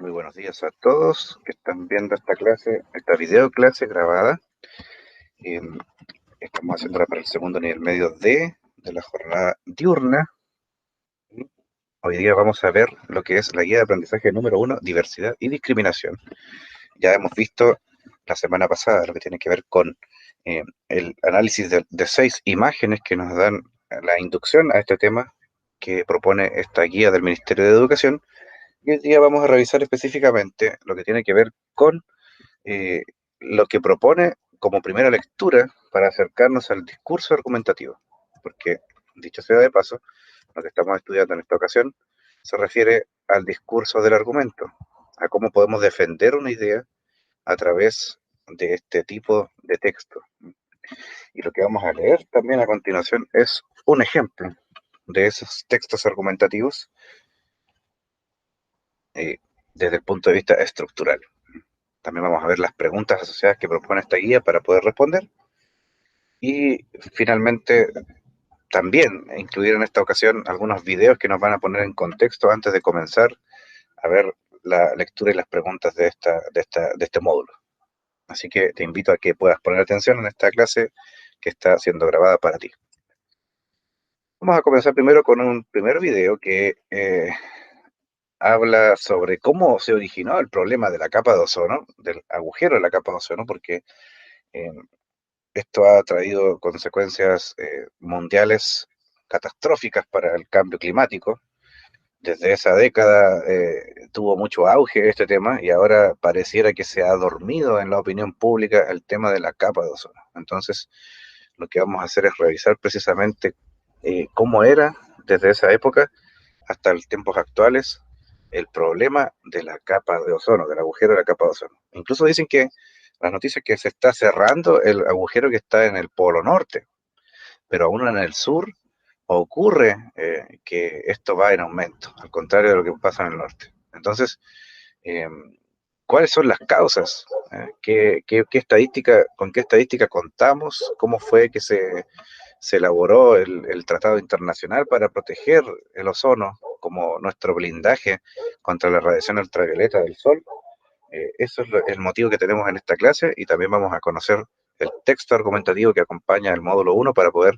Muy buenos días a todos que están viendo esta clase, esta video clase grabada. Eh, Estamos haciéndola para el segundo nivel medio de la jornada diurna. Hoy día vamos a ver lo que es la guía de aprendizaje número 1, diversidad y discriminación. Ya hemos visto la semana pasada lo que tiene que ver con el análisis de 6 imágenes que nos dan la inducción a este tema que propone esta guía del Ministerio de Educación. Y hoy día vamos a revisar específicamente lo que tiene que ver con eh, lo que propone como primera lectura para acercarnos al discurso argumentativo. Porque, dicho sea de paso, lo que estamos estudiando en esta ocasión se refiere al discurso del argumento, a cómo podemos defender una idea a través de este tipo de texto. Y lo que vamos a leer también a continuación es un ejemplo de esos textos argumentativos eh, desde el punto de vista estructural. También vamos a ver las preguntas asociadas que propone esta guía para poder responder. Y finalmente, también incluir en esta ocasión algunos videos que nos van a poner en contexto antes de comenzar a ver la lectura y las preguntas de este módulo. Así que te invito a que puedas poner atención en esta clase que está siendo grabada para ti. Vamos a comenzar primero con un primer video que habla sobre cómo se originó el problema de la capa de ozono, del agujero de la capa de ozono, porque eh, esto ha traído consecuencias mundiales catastróficas para el cambio climático. Desde esa década tuvo mucho auge este tema y ahora pareciera que se ha dormido en la opinión pública el tema de la capa de ozono. Entonces, lo que vamos a hacer es revisar precisamente cómo era desde esa época hasta los tiempos actuales el problema de la capa de ozono, del agujero de la capa de ozono. Incluso dicen que las noticias que se está cerrando el agujero que está en el polo norte, pero aún en el sur ocurre que esto va en aumento, al contrario de lo que pasa en el norte. Entonces, eh, ¿cuáles son las causas? ¿Qué estadística, con qué estadística contamos? ¿Cómo fue que se elaboró el Tratado Internacional para proteger el ozono como nuestro blindaje contra la radiación ultravioleta del Sol? Eso es el motivo que tenemos en esta clase y también vamos a conocer el texto argumentativo que acompaña el módulo 1 para poder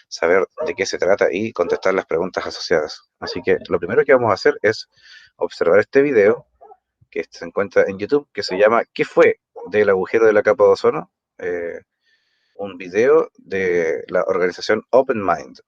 saber de qué se trata y contestar las preguntas asociadas. Así que lo primero que vamos a hacer es observar este video que se encuentra en YouTube, que se llama ¿Qué fue del agujero de la capa de ozono? Un video de la organización Open Mind.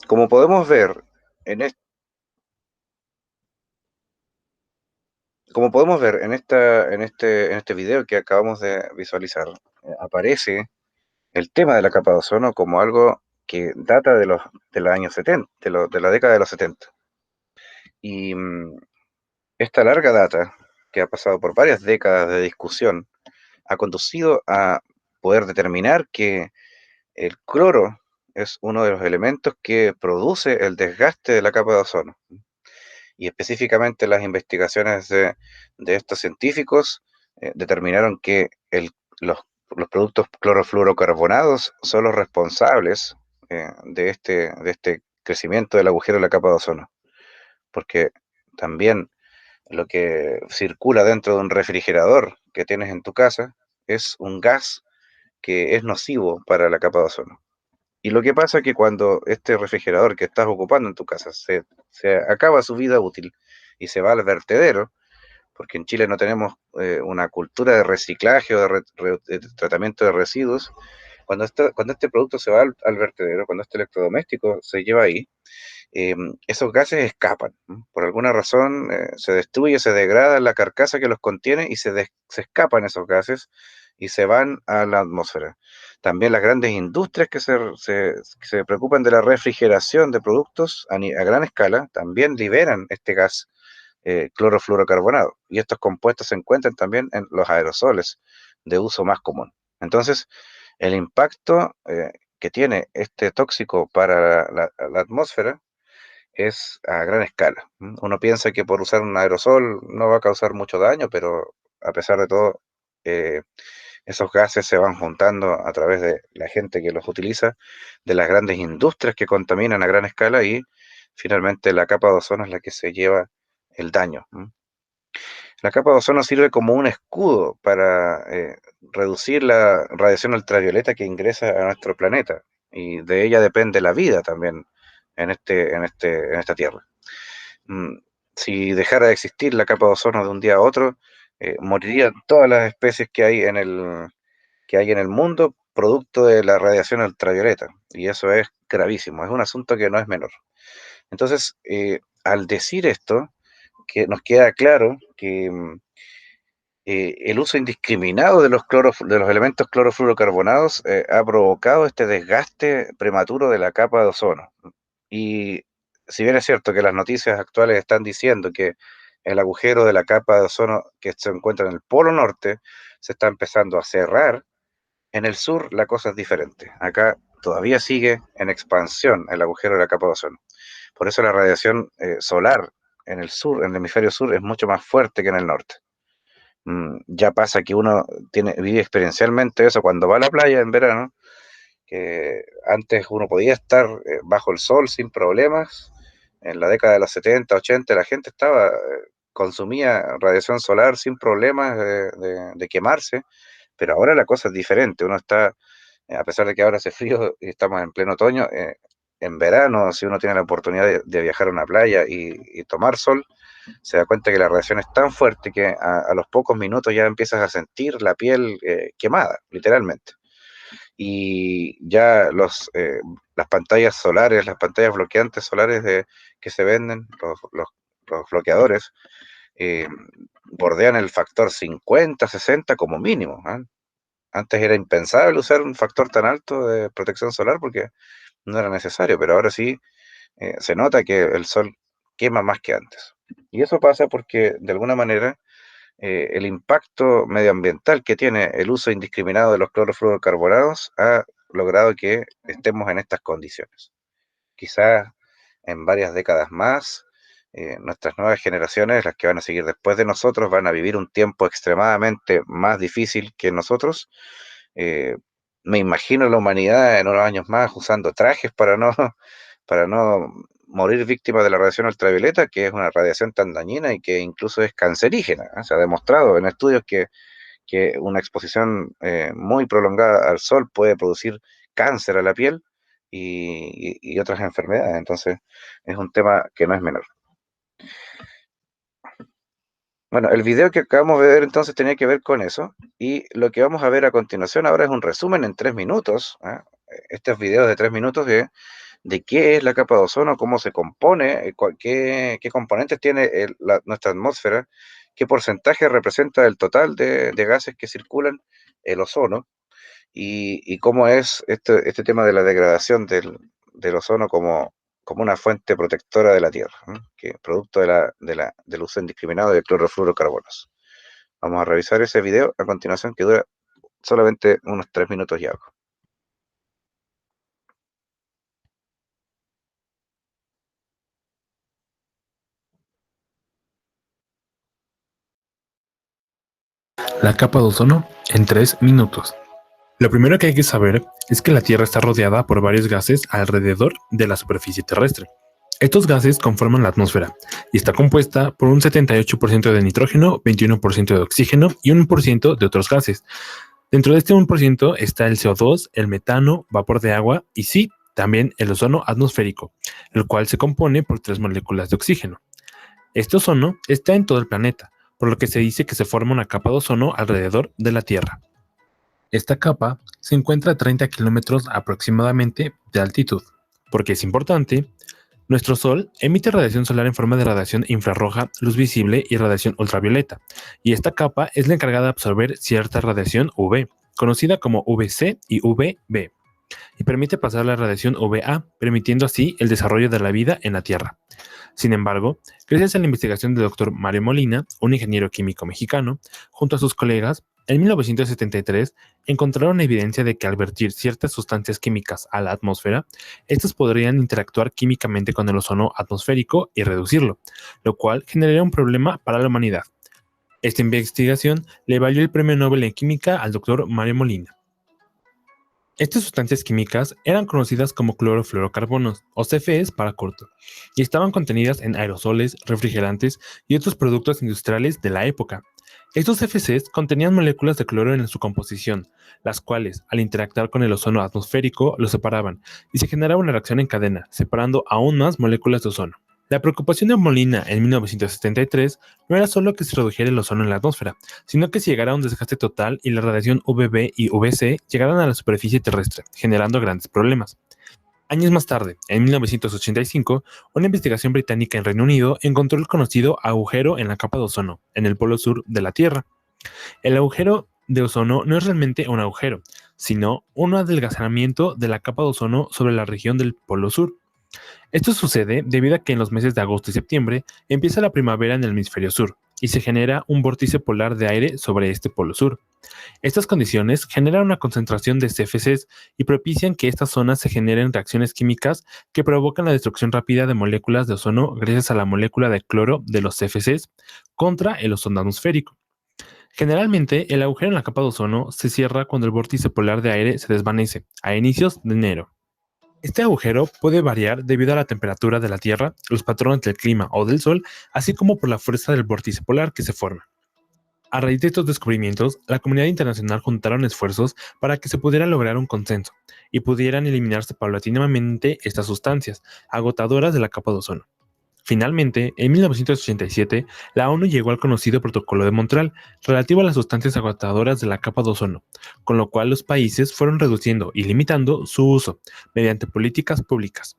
Como podemos ver en este, como podemos ver en este video que acabamos de visualizar, aparece el tema de la capa de ozono como algo que data de los años 70, de la década de los 70. Y esta larga data, que ha pasado por varias décadas de discusión, ha conducido a poder determinar que el cloro es uno de los elementos que produce el desgaste de la capa de ozono. Y específicamente las investigaciones de estos científicos determinaron que los productos clorofluorocarbonados son los responsables de este crecimiento del agujero de la capa de ozono, porque también lo que circula dentro de un refrigerador que tienes en tu casa es un gas que es nocivo para la capa de ozono. Y lo que pasa es que cuando este refrigerador que estás ocupando en tu casa se acaba su vida útil y se va al vertedero, porque en Chile no tenemos una cultura de reciclaje o de tratamiento de residuos, cuando este producto se va al vertedero, cuando este electrodoméstico se lleva ahí, esos gases escapan. ¿No? Por alguna razón se destruye, se degrada la carcasa que los contiene y se escapan esos gases y se van a la atmósfera. También las grandes industrias que se preocupan de la refrigeración de productos a gran escala también liberan este gas clorofluorocarbonado. Y estos compuestos se encuentran también en los aerosoles de uso más común. Entonces, el impacto que tiene este tóxico para la atmósfera es a gran escala. Uno piensa que por usar un aerosol no va a causar mucho daño, pero a pesar de todo, eh, esos gases se van juntando a través de la gente que los utiliza, de las grandes industrias que contaminan a gran escala y finalmente la capa de ozono es la que se lleva el daño. La capa de ozono sirve como un escudo para reducir la radiación ultravioleta que ingresa a nuestro planeta y de ella depende la vida también en esta Tierra. Mm, si dejara de existir la capa de ozono de un día a otro, morirían todas las especies que hay en el mundo producto de la radiación ultravioleta. Y eso es gravísimo, es un asunto que no es menor. Entonces, al decir esto, que nos queda claro que el uso indiscriminado de de los elementos clorofluorocarbonados ha provocado este desgaste prematuro de la capa de ozono. Y si bien es cierto que las noticias actuales están diciendo que el agujero de la capa de ozono que se encuentra en el Polo Norte se está empezando a cerrar, en el sur la cosa es diferente. Acá todavía sigue en expansión el agujero de la capa de ozono. Por eso la radiación solar en el sur, en el hemisferio sur, es mucho más fuerte que en el norte. Ya pasa que uno vive experiencialmente eso cuando va a la playa en verano, que antes uno podía estar bajo el sol sin problemas. En la década de los 70, 80, la gente consumía radiación solar sin problemas de quemarse, pero ahora la cosa es diferente. Uno está, a pesar de que ahora hace frío y estamos en pleno otoño, en verano, si uno tiene la oportunidad de viajar a una playa y tomar sol, se da cuenta que la radiación es tan fuerte que a los pocos minutos ya empiezas a sentir la piel quemada, literalmente. Y ya las pantallas solares, las pantallas bloqueantes solares que se venden, los bloqueadores, eh, bordean el factor 50, 60 como mínimo. ¿Eh? Antes era impensable usar un factor tan alto de protección solar porque no era necesario, pero ahora sí se nota que el sol quema más que antes. Y eso pasa porque de alguna manera el impacto medioambiental que tiene el uso indiscriminado de los clorofluorocarbonados ha logrado que estemos en estas condiciones. Quizás en varias décadas más, nuestras nuevas generaciones, las que van a seguir después de nosotros, van a vivir un tiempo extremadamente más difícil que nosotros. Eh, Me imagino la humanidad en unos años más usando trajes para no morir víctima de la radiación ultravioleta, que es una radiación tan dañina y que incluso es cancerígena, ¿eh? Se ha demostrado en estudios que una exposición muy prolongada al sol puede producir cáncer a la piel y otras enfermedades. Entonces, es un tema que no es menor. Bueno, el video que acabamos de ver entonces tenía que ver con eso, y lo que vamos a ver a continuación ahora es un resumen en 3 minutos, ¿eh? Estos videos de 3 minutos de qué es la capa de ozono, cómo se compone, qué componentes tiene nuestra atmósfera, qué porcentaje representa el total de gases que circulan el ozono, y cómo es este tema de la degradación del ozono como una fuente protectora de la Tierra, ¿no? Que producto del uso indiscriminado de clorofluorocarbonos. Vamos a revisar ese video a continuación, que dura solamente unos 3 minutos y algo. La capa de ozono en 3 minutos. Lo primero que hay que saber es que la Tierra está rodeada por varios gases alrededor de la superficie terrestre. Estos gases conforman la atmósfera y está compuesta por un 78% de nitrógeno, 21% de oxígeno y 1% de otros gases. Dentro de este 1% está el CO2, el metano, vapor de agua y sí, también el ozono atmosférico, el cual se compone por 3 moléculas de oxígeno. Este ozono está en todo el planeta, por lo que se dice que se forma una capa de ozono alrededor de la Tierra. Esta capa se encuentra a 30 kilómetros aproximadamente de altitud. Porque es importante, nuestro Sol emite radiación solar en forma de radiación infrarroja, luz visible y radiación ultravioleta, y esta capa es la encargada de absorber cierta radiación UV, conocida como UVC y UVB, y permite pasar la radiación UVA, permitiendo así el desarrollo de la vida en la Tierra. Sin embargo, gracias a la investigación del Dr. Mario Molina, un ingeniero químico mexicano, junto a sus colegas, en 1973 encontraron evidencia de que al vertir ciertas sustancias químicas a la atmósfera, estas podrían interactuar químicamente con el ozono atmosférico y reducirlo, lo cual generaría un problema para la humanidad. Esta investigación le valió el Premio Nobel en Química al Dr. Mario Molina. Estas sustancias químicas eran conocidas como clorofluorocarbonos, o CFEs para corto, y estaban contenidas en aerosoles, refrigerantes y otros productos industriales de la época. Estos CFCs contenían moléculas de cloro en su composición, las cuales, al interactuar con el ozono atmosférico, lo separaban, y se generaba una reacción en cadena, separando aún más moléculas de ozono. La preocupación de Molina en 1973 no era solo que se redujera el ozono en la atmósfera, sino que se llegara a un desgaste total y la radiación UVB y UVC llegaran a la superficie terrestre, generando grandes problemas. Años más tarde, en 1985, una investigación británica en Reino Unido encontró el conocido agujero en la capa de ozono, en el polo sur de la Tierra. El agujero de ozono no es realmente un agujero, sino un adelgazamiento de la capa de ozono sobre la región del polo sur. Esto sucede debido a que en los meses de agosto y septiembre empieza la primavera en el hemisferio sur y se genera un vórtice polar de aire sobre este polo sur. Estas condiciones generan una concentración de CFCs y propician que estas zonas se generen reacciones químicas que provocan la destrucción rápida de moléculas de ozono gracias a la molécula de cloro de los CFCs contra el ozono atmosférico. Generalmente, el agujero en la capa de ozono se cierra cuando el vórtice polar de aire se desvanece, a inicios de enero. Este agujero puede variar debido a la temperatura de la Tierra, los patrones del clima o del Sol, así como por la fuerza del vórtice polar que se forma. A raíz de estos descubrimientos, la comunidad internacional juntaron esfuerzos para que se pudiera lograr un consenso y pudieran eliminarse paulatinamente estas sustancias, agotadoras de la capa de ozono. Finalmente, en 1987, la ONU llegó al conocido Protocolo de Montreal relativo a las sustancias agotadoras de la capa de ozono, con lo cual los países fueron reduciendo y limitando su uso mediante políticas públicas.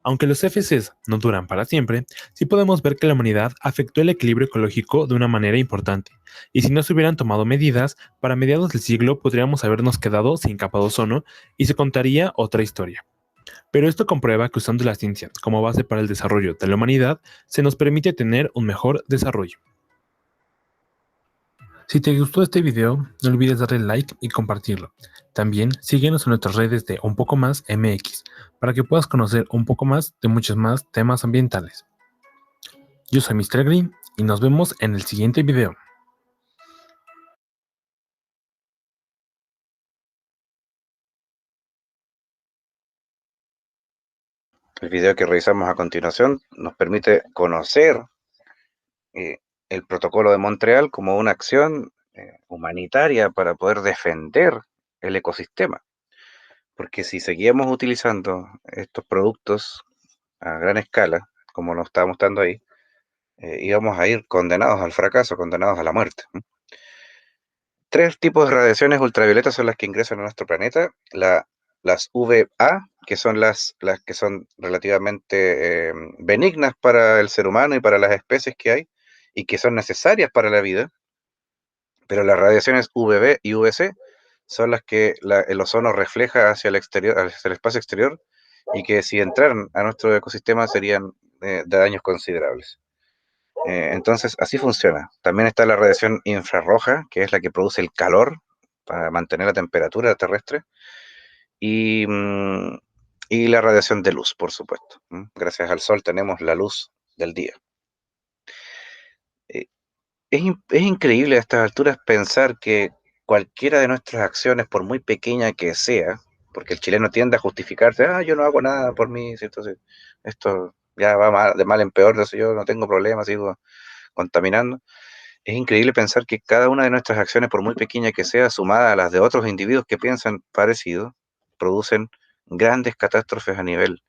Aunque los CFCs no duran para siempre, sí podemos ver que la humanidad afectó el equilibrio ecológico de una manera importante, y si no se hubieran tomado medidas, para mediados del siglo podríamos habernos quedado sin capa de ozono y se contaría otra historia. Pero esto comprueba que usando la ciencia como base para el desarrollo de la humanidad, se nos permite tener un mejor desarrollo. Si te gustó este video, no olvides darle like y compartirlo. También síguenos en nuestras redes de Un Poco Más MX para que puedas conocer un poco más de muchos más temas ambientales. Yo soy Mr. Green y nos vemos en el siguiente video. El video que revisamos a continuación nos permite conocer el protocolo de Montreal como una acción humanitaria para poder defender el ecosistema. Porque si seguíamos utilizando estos productos a gran escala, como nos está mostrando ahí, íbamos a ir condenados al fracaso, condenados a la muerte. Tres tipos de radiaciones ultravioletas son las que ingresan a nuestro planeta. Las UVA, que son las que son relativamente benignas para el ser humano y para las especies que hay, y que son necesarias para la vida. Pero las radiaciones UVB y UVC son las que el ozono refleja hacia el exterior, hacia el espacio exterior, y que si entraran a nuestro ecosistema serían de daños considerables. Entonces, así funciona. También está la radiación infrarroja, que es la que produce el calor para mantener la temperatura terrestre, y, y la radiación de luz, por supuesto. Gracias al sol tenemos la luz del día. Eh, es increíble a estas alturas pensar que cualquiera de nuestras acciones, por muy pequeña que sea, porque el chileno tiende a justificarse, yo no hago nada por mí, ¿cierto? Esto ya va de mal en peor, yo no tengo problemas, sigo contaminando. Es increíble pensar que cada una de nuestras acciones, por muy pequeña que sea, sumada a las de otros individuos que piensan parecido, producen grandes catástrofes a nivel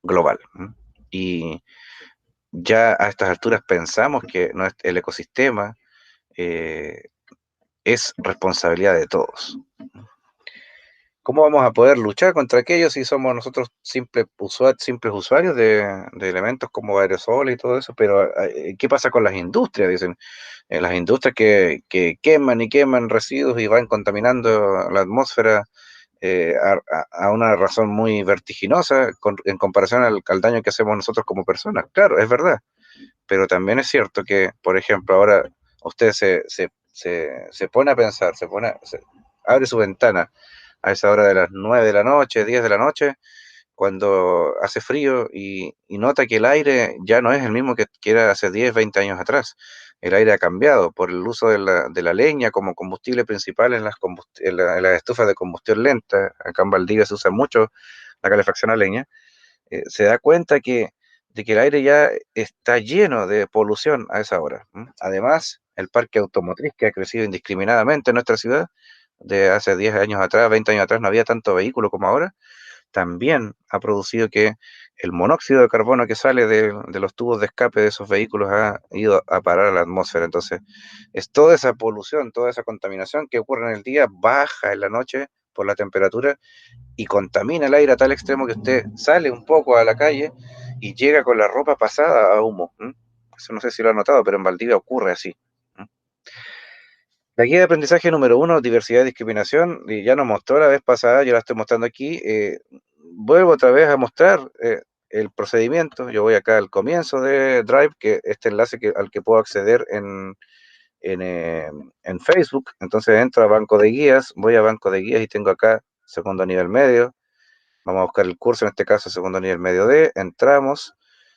global. Y ya a estas alturas pensamos que el ecosistema eh, es responsabilidad de todos. ¿Cómo vamos a poder luchar contra aquello si somos nosotros simples usuarios de elementos como aerosoles y todo eso? Pero, ¿qué pasa con las industrias? Dicen, las industrias que queman y queman residuos y van contaminando la atmósfera a una razón muy vertiginosa en comparación al daño que hacemos nosotros como personas. Claro, es verdad, pero también es cierto que, por ejemplo, ahora usted se pone a pensar, abre su ventana a esa hora de las 9 de la noche, 10 de la noche, cuando hace frío y nota que el aire ya no es el mismo que era hace 10, 20 años atrás. El aire ha cambiado por el uso de la leña como combustible principal en las estufas de combustión lenta. Acá en Valdivia se usa mucho la calefacción a leña. Se da cuenta de que el aire ya está lleno de polución a esa hora. Además, el parque automotriz que ha crecido indiscriminadamente en nuestra ciudad, de hace 10 años atrás, 20 años atrás, no había tanto vehículo como ahora, también ha producido que el monóxido de carbono que sale de los tubos de escape de esos vehículos ha ido a parar a la atmósfera. Entonces, es toda esa polución, toda esa contaminación que ocurre en el día, baja en la noche por la temperatura y contamina el aire a tal extremo que usted sale un poco a la calle y llega con la ropa pasada a humo. Eso no sé si lo ha notado, pero en Valdivia ocurre así. La guía de aprendizaje número 1, diversidad y discriminación, y ya nos mostró la vez pasada, yo la estoy mostrando aquí. Vuelvo otra vez a mostrar el procedimiento. Yo voy acá al comienzo de Drive, que este enlace al que puedo acceder en Facebook. Entonces entro a banco de guías, voy a banco de guías y tengo acá segundo nivel medio. Vamos a buscar el curso, en este caso segundo nivel medio D, entramos,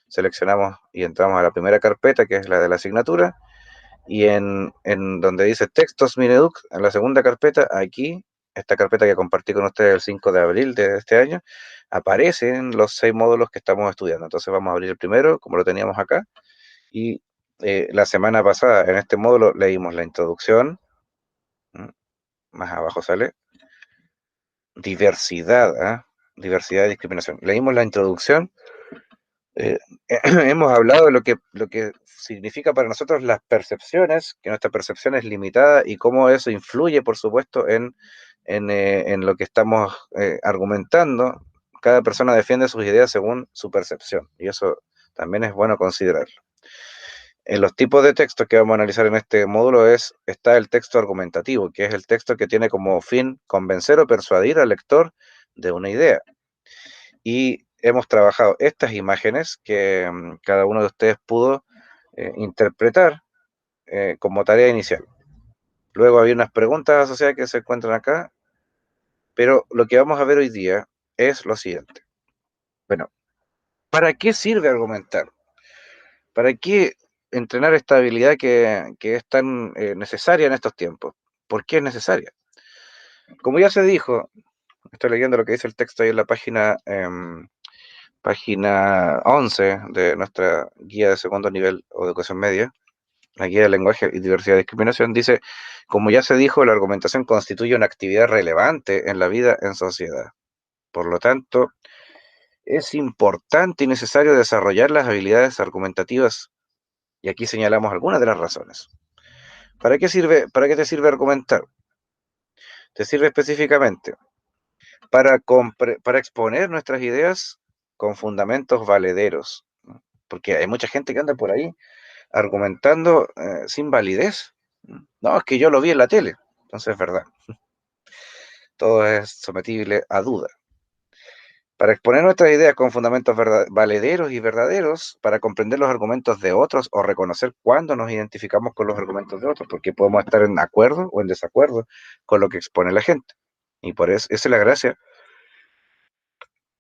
seleccionamos y entramos a la primera carpeta, que es la de la asignatura, y en donde dice textos Mineduc, en la segunda carpeta, aquí, esta carpeta que compartí con ustedes el 5 de abril de este año, aparecen los 6 módulos que estamos estudiando. Entonces vamos a abrir el primero, como lo teníamos acá, y la semana pasada en este módulo leímos la introducción, más abajo sale, diversidad y discriminación. Leímos la introducción. Eh, hemos hablado de lo que significa para nosotros las percepciones, que nuestra percepción es limitada y cómo eso influye, por supuesto, en lo que estamos argumentando. Cada persona defiende sus ideas según su percepción y eso también es bueno considerarlo. En los tipos de textos que vamos a analizar en este módulo está el texto argumentativo, que es el texto que tiene como fin convencer o persuadir al lector de una idea. Y hemos trabajado estas imágenes que cada uno de ustedes pudo interpretar como tarea inicial. Luego hay unas preguntas asociadas que se encuentran acá, pero lo que vamos a ver hoy día es lo siguiente. Bueno, ¿para qué sirve argumentar? ¿Para qué entrenar esta habilidad que es tan necesaria en estos tiempos? ¿Por qué es necesaria? Como ya se dijo, estoy leyendo lo que dice el texto ahí en la página 11 de nuestra guía de segundo nivel o educación media, la guía de lenguaje y diversidad de discriminación, dice, como ya se dijo, la argumentación constituye una actividad relevante en la vida en sociedad. Por lo tanto, es importante y necesario desarrollar las habilidades argumentativas, y aquí señalamos algunas de las razones. ¿Para qué sirve, para qué te sirve argumentar? Te sirve específicamente para exponer nuestras ideas con fundamentos valederos, ¿no? Porque hay mucha gente que anda por ahí argumentando sin validez. No, es que yo lo vi en la tele, entonces es verdad, todo es sometible a duda. Para exponer nuestras ideas con fundamentos valederos y verdaderos, para comprender los argumentos de otros o reconocer cuándo nos identificamos con los argumentos de otros, porque podemos estar en acuerdo o en desacuerdo con lo que expone la gente. Y por eso, esa es la gracia,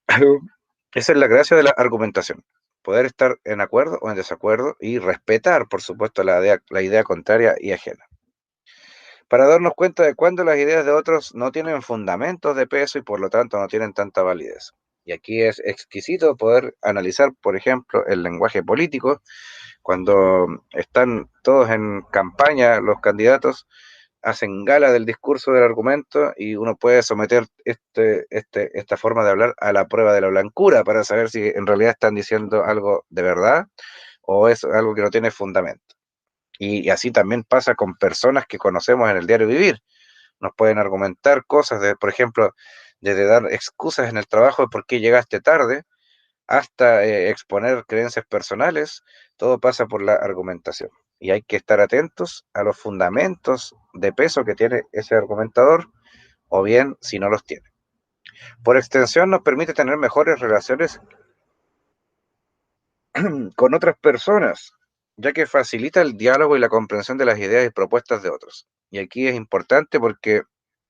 esa es la gracia de la argumentación. Poder estar en acuerdo o en desacuerdo y respetar, por supuesto, la idea contraria y ajena. Para darnos cuenta de cuándo las ideas de otros no tienen fundamentos de peso y por lo tanto no tienen tanta validez. Y aquí es exquisito poder analizar, por ejemplo, el lenguaje político, cuando están todos en campaña los candidatos, hacen gala del discurso del argumento y uno puede someter esta forma de hablar a la prueba de la blancura para saber si en realidad están diciendo algo de verdad o es algo que no tiene fundamento. Y así también pasa con personas que conocemos en el diario vivir. Nos pueden argumentar cosas, por ejemplo, desde dar excusas en el trabajo de por qué llegaste tarde, hasta exponer creencias personales, todo pasa por la argumentación. Y hay que estar atentos a los fundamentos de peso que tiene ese argumentador, o bien si no los tiene. Por extensión, nos permite tener mejores relaciones con otras personas, ya que facilita el diálogo y la comprensión de las ideas y propuestas de otros. Y aquí es importante porque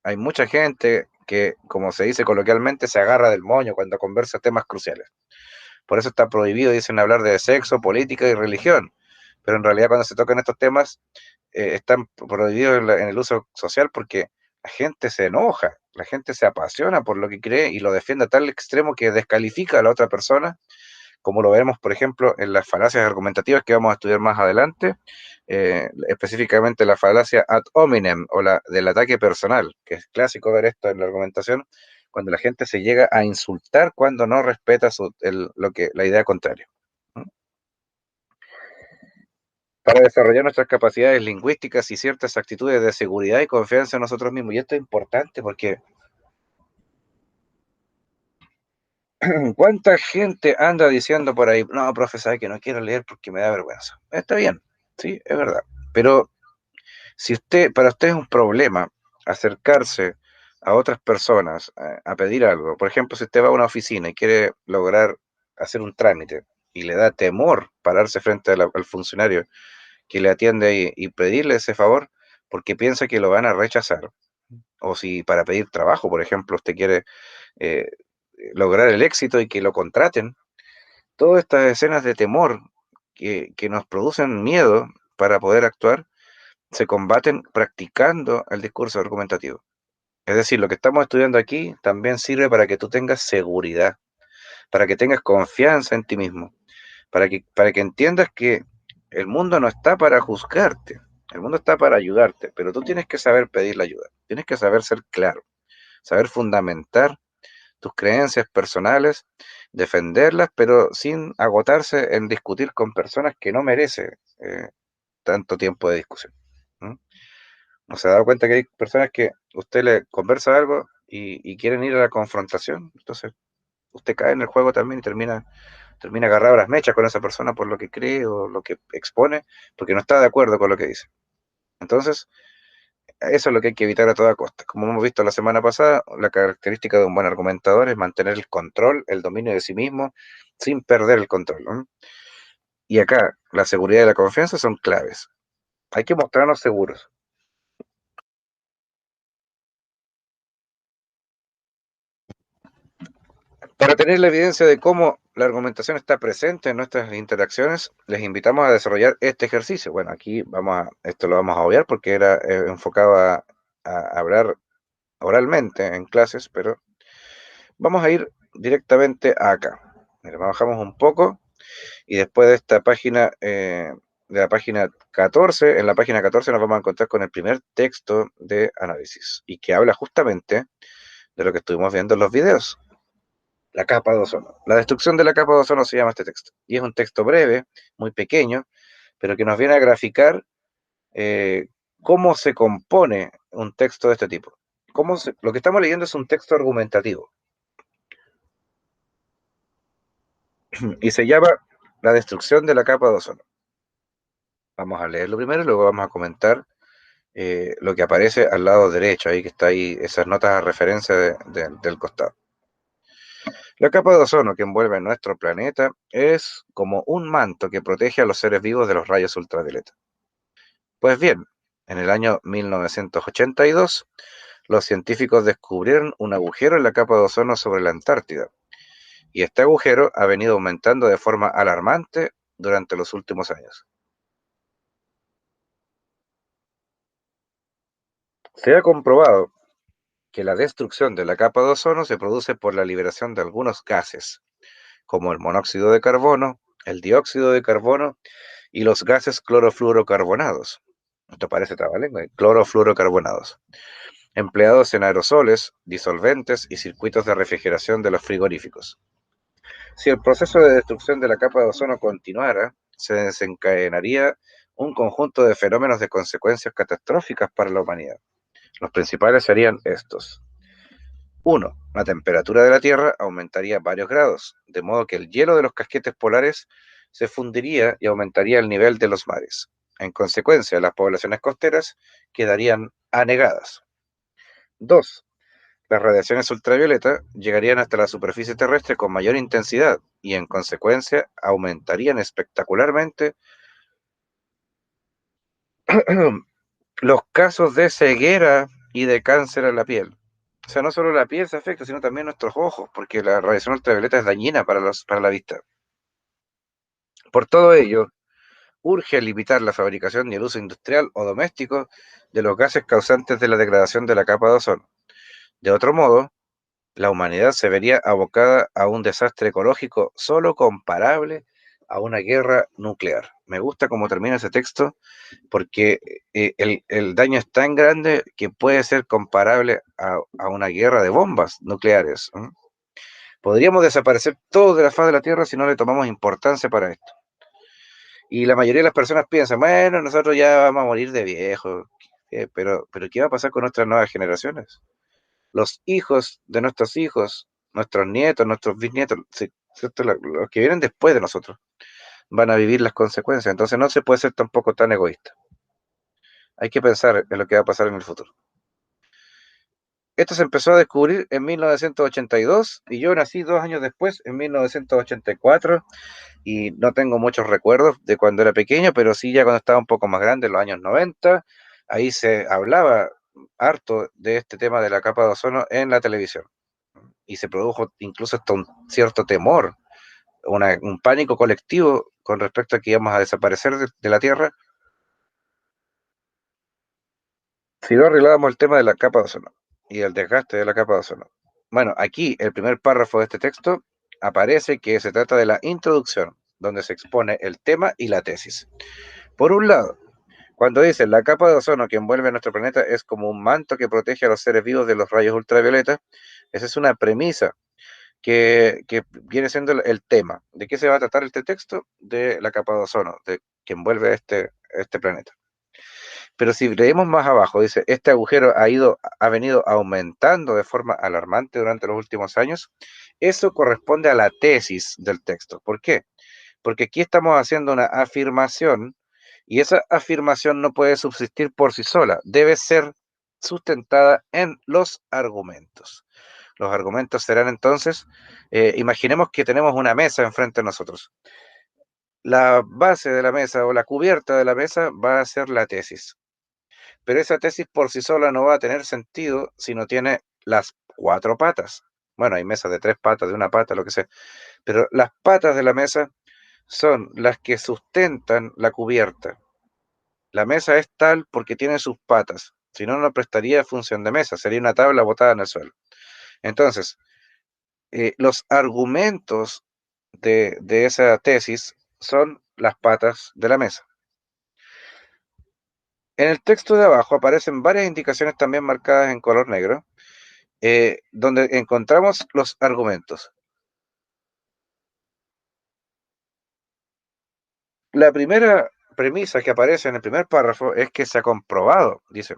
hay mucha gente que, como se dice coloquialmente, se agarra del moño cuando conversa temas cruciales. Por eso está prohibido, dicen, hablar de sexo, política y religión. Pero en realidad cuando se tocan estos temas, están prohibidos en el uso social porque la gente se enoja, la gente se apasiona por lo que cree y lo defiende a tal extremo que descalifica a la otra persona, como lo vemos, por ejemplo, en las falacias argumentativas que vamos a estudiar más adelante, específicamente la falacia ad hominem o la del ataque personal, que es clásico ver esto en la argumentación, cuando la gente se llega a insultar cuando no respeta la idea contraria. ¿No? Para desarrollar nuestras capacidades lingüísticas y ciertas actitudes de seguridad y confianza en nosotros mismos. Y esto es importante porque ¿cuánta gente anda diciendo por ahí, no, profe, sabe que no quiero leer porque me da vergüenza? Está bien, sí, es verdad. Pero si para usted es un problema acercarse a otras personas a pedir algo, por ejemplo, si usted va a una oficina y quiere lograr hacer un trámite y le da temor pararse frente al funcionario que le atiende ahí y pedirle ese favor porque piensa que lo van a rechazar, o si para pedir trabajo, por ejemplo, usted quiere eh, lograr el éxito y que lo contraten, todas estas escenas de temor que nos producen miedo para poder actuar, se combaten practicando el discurso argumentativo. Es decir, lo que estamos estudiando aquí también sirve para que tú tengas seguridad, para que tengas confianza en ti mismo, para que entiendas que el mundo no está para juzgarte, el mundo está para ayudarte, pero tú tienes que saber pedir la ayuda, tienes que saber ser claro, saber fundamentar tus creencias personales, defenderlas, pero sin agotarse en discutir con personas que no merecen tanto tiempo de discusión. ¿No? ¿No se ha dado cuenta que hay personas que usted le conversa algo y quieren ir a la confrontación? Entonces usted cae en el juego también y termina agarrado a las mechas con esa persona por lo que cree o lo que expone, porque no está de acuerdo con lo que dice. Entonces, eso es lo que hay que evitar a toda costa. Como hemos visto la semana pasada, la característica de un buen argumentador es mantener el control, el dominio de sí mismo, sin perder el control, ¿no? Y acá, la seguridad y la confianza son claves. Hay que mostrarnos seguros. tener la evidencia de cómo la argumentación está presente en nuestras interacciones, les invitamos a desarrollar este ejercicio. Bueno, aquí esto lo vamos a obviar porque era enfocado a hablar oralmente en clases, pero vamos a ir directamente acá. Mira, bajamos un poco y después de esta página, de la página 14, en la página 14 nos vamos a encontrar con el primer texto de análisis y que habla justamente de lo que estuvimos viendo en los videos. La capa de ozono. La destrucción de la capa de ozono se llama este texto. Y es un texto breve, muy pequeño, pero que nos viene a graficar cómo se compone un texto de este tipo. Lo que estamos leyendo es un texto argumentativo. Y se llama La destrucción de la capa de ozono. Vamos a leerlo primero y luego vamos a comentar lo que aparece al lado derecho, ahí que está ahí, esas notas a referencia del costado. La capa de ozono que envuelve nuestro planeta es como un manto que protege a los seres vivos de los rayos ultravioleta. Pues bien, en el año 1982, los científicos descubrieron un agujero en la capa de ozono sobre la Antártida, y este agujero ha venido aumentando de forma alarmante durante los últimos años. Se ha comprobado que la destrucción de la capa de ozono se produce por la liberación de algunos gases, como el monóxido de carbono, el dióxido de carbono y los gases clorofluorocarbonados. Esto parece trabalengua, clorofluorocarbonados, empleados en aerosoles, disolventes y circuitos de refrigeración de los frigoríficos. Si el proceso de destrucción de la capa de ozono continuara, se desencadenaría un conjunto de fenómenos de consecuencias catastróficas para la humanidad. Los principales serían estos. 1. La temperatura de la Tierra aumentaría varios grados, de modo que el hielo de los casquetes polares se fundiría y aumentaría el nivel de los mares. En consecuencia, las poblaciones costeras quedarían anegadas. 2. Las radiaciones ultravioleta llegarían hasta la superficie terrestre con mayor intensidad y, en consecuencia, aumentarían espectacularmente los casos de ceguera y de cáncer a la piel. O sea, no solo la piel se afecta, sino también nuestros ojos, porque la radiación ultravioleta es dañina para la vista. Por todo ello, urge limitar la fabricación y el uso industrial o doméstico de los gases causantes de la degradación de la capa de ozono. De otro modo, la humanidad se vería abocada a un desastre ecológico solo comparable a una guerra nuclear. Me gusta cómo termina ese texto porque el daño es tan grande que puede ser comparable a una guerra de bombas nucleares. Podríamos desaparecer todos de la faz de la Tierra si no le tomamos importancia para esto. Y la mayoría de las personas piensan, bueno, nosotros ya vamos a morir de viejos, pero ¿qué va a pasar con nuestras nuevas generaciones? Los hijos de nuestros hijos, nuestros nietos, nuestros bisnietos, ¿cierto? Los que vienen después de nosotros, van a vivir las consecuencias. Entonces no se puede ser tampoco tan egoísta. Hay que pensar en lo que va a pasar en el futuro. Esto se empezó a descubrir en 1982 y yo nací 2 años después, en 1984, y no tengo muchos recuerdos de cuando era pequeño, pero sí ya cuando estaba un poco más grande, en los años 90, ahí se hablaba harto de este tema de la capa de ozono en la televisión. Y se produjo incluso hasta un cierto temor, un pánico colectivo con respecto a que íbamos a desaparecer de la Tierra si no arreglábamos el tema de la capa de ozono y el desgaste de la capa de ozono. Bueno, aquí el primer párrafo de este texto aparece que se trata de la introducción, donde se expone el tema y la tesis. Por un lado, cuando dice la capa de ozono que envuelve nuestro planeta es como un manto que protege a los seres vivos de los rayos ultravioletas, esa es una premisa que viene siendo el tema. ¿De qué se va a tratar este texto? De la capa de ozono, que envuelve este planeta. Pero si leemos más abajo, dice, este agujero ha venido aumentando de forma alarmante durante los últimos años. Eso corresponde a la tesis del texto. ¿Por qué? Porque aquí estamos haciendo una afirmación y esa afirmación no puede subsistir por sí sola, debe ser sustentada en los argumentos. Los argumentos serán entonces, imaginemos que tenemos una mesa enfrente de nosotros. La base de la mesa o la cubierta de la mesa va a ser la tesis. Pero esa tesis por sí sola no va a tener sentido si no tiene las 4 patas. Bueno, hay mesas de 3 patas, de 1 pata, lo que sea, pero las patas de la mesa son las que sustentan la cubierta. La mesa es tal porque tiene sus patas, si no, no prestaría función de mesa, sería una tabla botada en el suelo. Entonces, los argumentos de esa tesis son las patas de la mesa. En el texto de abajo aparecen varias indicaciones también marcadas en color negro, donde encontramos los argumentos. La primera premisa que aparece en el primer párrafo es que se ha comprobado, dice,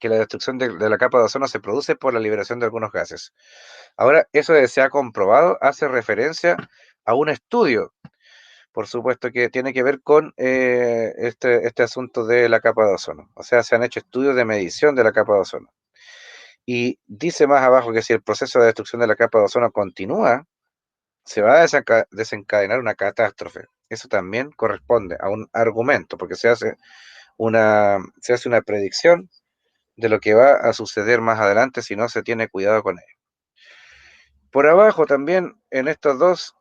que la destrucción de la capa de ozono se produce por la liberación de algunos gases. Ahora, eso de se ha comprobado hace referencia a un estudio, por supuesto, que tiene que ver con este asunto de la capa de ozono. O sea, se han hecho estudios de medición de la capa de ozono. Y dice más abajo que si el proceso de destrucción de la capa de ozono continúa, se va a desencadenar una catástrofe. Eso también corresponde a un argumento, porque se hace una predicción de lo que va a suceder más adelante si no se tiene cuidado con ello. Por abajo también, en estos dos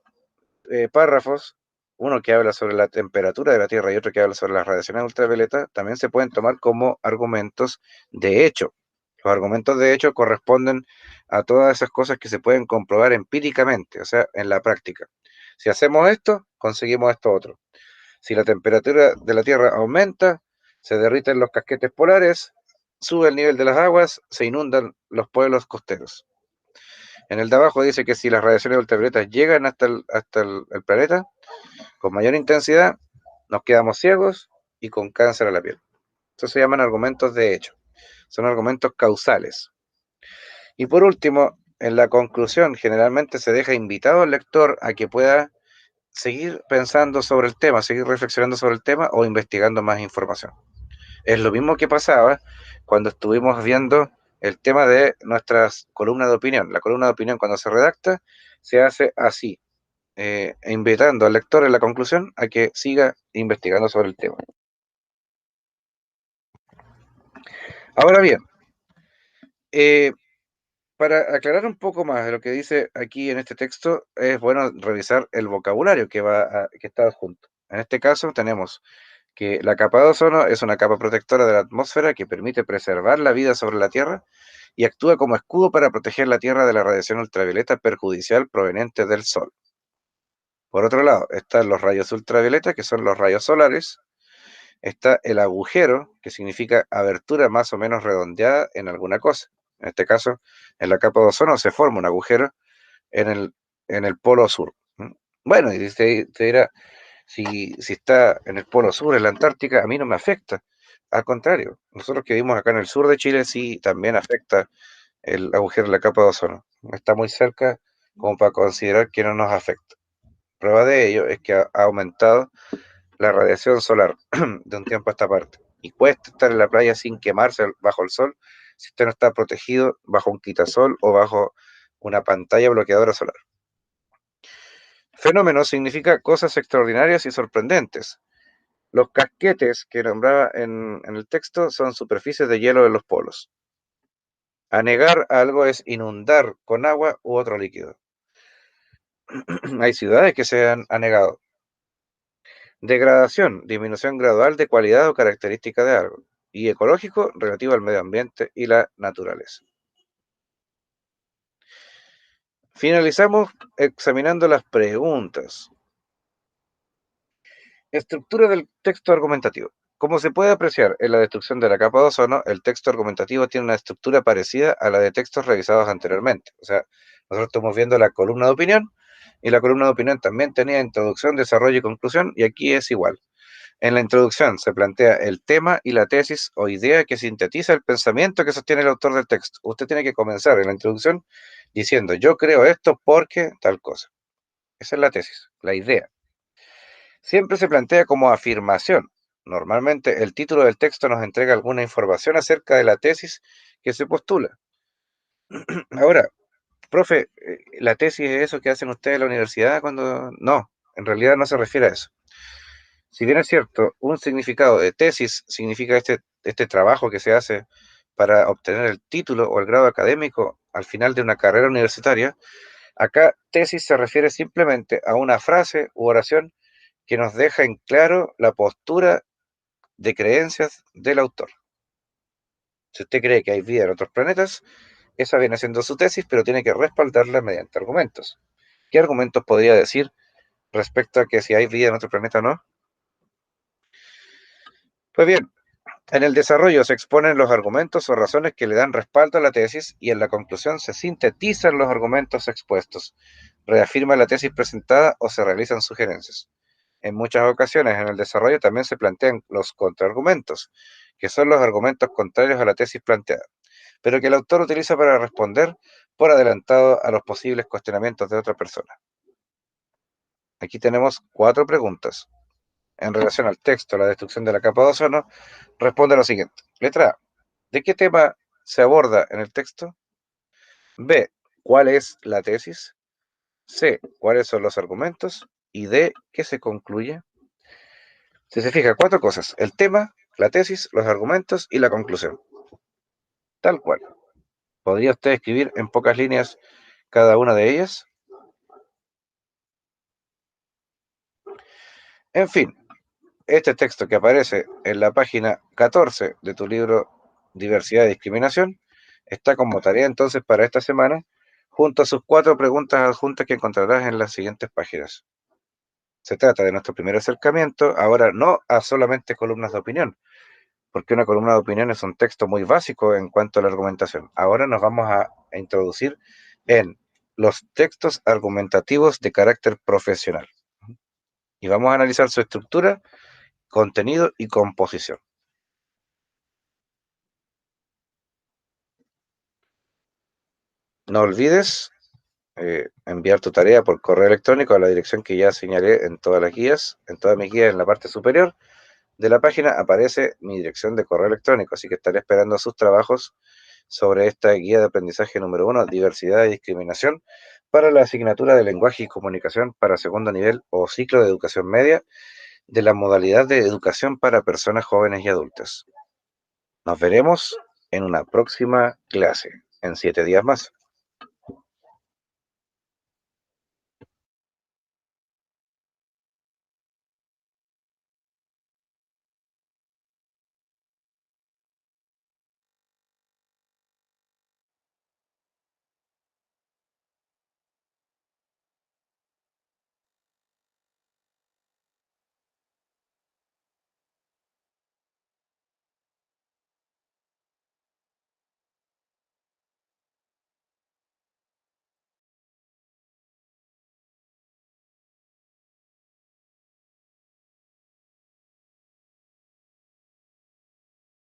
párrafos, uno que habla sobre la temperatura de la Tierra y otro que habla sobre las radiaciones ultravioleta, también se pueden tomar como argumentos de hecho. Los argumentos de hecho corresponden a todas esas cosas que se pueden comprobar empíricamente, o sea, en la práctica. Si hacemos esto, conseguimos esto otro. Si la temperatura de la Tierra aumenta, se derriten los casquetes polares, sube el nivel de las aguas, se inundan los pueblos costeros. En el de abajo dice que si las radiaciones ultravioletas llegan hasta el planeta con mayor intensidad, nos quedamos ciegos y con cáncer a la piel. Eso se llaman argumentos de hecho. Son argumentos causales. Y por último, en la conclusión, generalmente se deja invitado al lector a que pueda seguir pensando sobre el tema, seguir reflexionando sobre el tema o investigando más información. Es lo mismo que pasaba cuando estuvimos viendo el tema de nuestras columnas de opinión. La columna de opinión, cuando se redacta, se hace así, invitando al lector en la conclusión a que siga investigando sobre el tema. Ahora bien, para aclarar un poco más de lo que dice aquí en este texto, es bueno revisar el vocabulario que está adjunto. En este caso tenemos que la capa de ozono es una capa protectora de la atmósfera que permite preservar la vida sobre la Tierra y actúa como escudo para proteger la Tierra de la radiación ultravioleta perjudicial proveniente del Sol. Por otro lado, están los rayos ultravioleta, que son los rayos solares. Está el agujero, que significa abertura más o menos redondeada en alguna cosa. En este caso, en la capa de ozono se forma un agujero en el polo sur. Bueno, y te dirá, si está en el polo sur, en la Antártica, a mí no me afecta. Al contrario, nosotros que vivimos acá en el sur de Chile, sí también afecta el agujero en la capa de ozono. Está muy cerca como para considerar que no nos afecta. Prueba de ello es que ha aumentado la radiación solar de un tiempo a esta parte. Y cuesta estar en la playa sin quemarse bajo el sol si usted no está protegido bajo un quitasol o bajo una pantalla bloqueadora solar. Fenómeno significa cosas extraordinarias y sorprendentes. Los casquetes que nombraba en el texto son superficies de hielo en los polos. Anegar algo es inundar con agua u otro líquido. Hay ciudades que se han anegado. Degradación, disminución gradual de cualidad o característica de algo. Y ecológico, relativo al medio ambiente y la naturaleza. Finalizamos examinando las preguntas. Estructura del texto argumentativo. Como se puede apreciar en la destrucción de la capa de ozono, el texto argumentativo tiene una estructura parecida a la de textos revisados anteriormente. O sea, nosotros estamos viendo la columna de opinión y la columna de opinión también tenía introducción, desarrollo y conclusión, y aquí es igual. En la introducción se plantea el tema y la tesis o idea que sintetiza el pensamiento que sostiene el autor del texto. Usted tiene que comenzar en la introducción diciendo, yo creo esto porque tal cosa. Esa es la tesis, la idea. Siempre se plantea como afirmación. Normalmente el título del texto nos entrega alguna información acerca de la tesis que se postula. Ahora, profe, ¿la tesis es eso que hacen ustedes en la universidad cuando...? No, en realidad no se refiere a eso. Si bien es cierto, un significado de tesis significa este trabajo que se hace para obtener el título o el grado académico al final de una carrera universitaria, acá tesis se refiere simplemente a una frase u oración que nos deja en claro la postura de creencias del autor. Si usted cree que hay vida en otros planetas, esa viene siendo su tesis, pero tiene que respaldarla mediante argumentos. ¿Qué argumentos podría decir respecto a que si hay vida en otro planeta o no? Pues bien, en el desarrollo se exponen los argumentos o razones que le dan respaldo a la tesis y en la conclusión se sintetizan los argumentos expuestos, reafirma la tesis presentada o se realizan sugerencias. En muchas ocasiones en el desarrollo también se plantean los contraargumentos, que son los argumentos contrarios a la tesis planteada, pero que el autor utiliza para responder por adelantado a los posibles cuestionamientos de otra persona. Aquí tenemos 4 preguntas. En relación al texto, la destrucción de la capa de ozono, responde a lo siguiente. Letra A. ¿De qué tema se aborda en el texto? B. ¿Cuál es la tesis? C. ¿Cuáles son los argumentos? Y D. ¿Qué se concluye? Si se fija, 4 cosas. El tema, la tesis, los argumentos y la conclusión. Tal cual. ¿Podría usted escribir en pocas líneas cada una de ellas? En fin, este texto que aparece en la página 14 de tu libro Diversidad y Discriminación está como tarea entonces para esta semana, junto a sus 4 preguntas adjuntas que encontrarás en las siguientes páginas. Se trata de nuestro primer acercamiento, ahora no a solamente columnas de opinión, porque una columna de opinión es un texto muy básico en cuanto a la argumentación. Ahora nos vamos a introducir en los textos argumentativos de carácter profesional. Y vamos a analizar su estructura, contenido y composición. No olvides enviar tu tarea por correo electrónico a la dirección que ya señalé en todas las guías, en todas mis guías en la parte superior de la página aparece mi dirección de correo electrónico, así que estaré esperando sus trabajos sobre esta guía de aprendizaje número 1, diversidad y discriminación, para la asignatura de lenguaje y comunicación para segundo nivel o ciclo de educación media de la modalidad de educación para personas jóvenes y adultas. Nos veremos en una próxima clase, en 7 días más.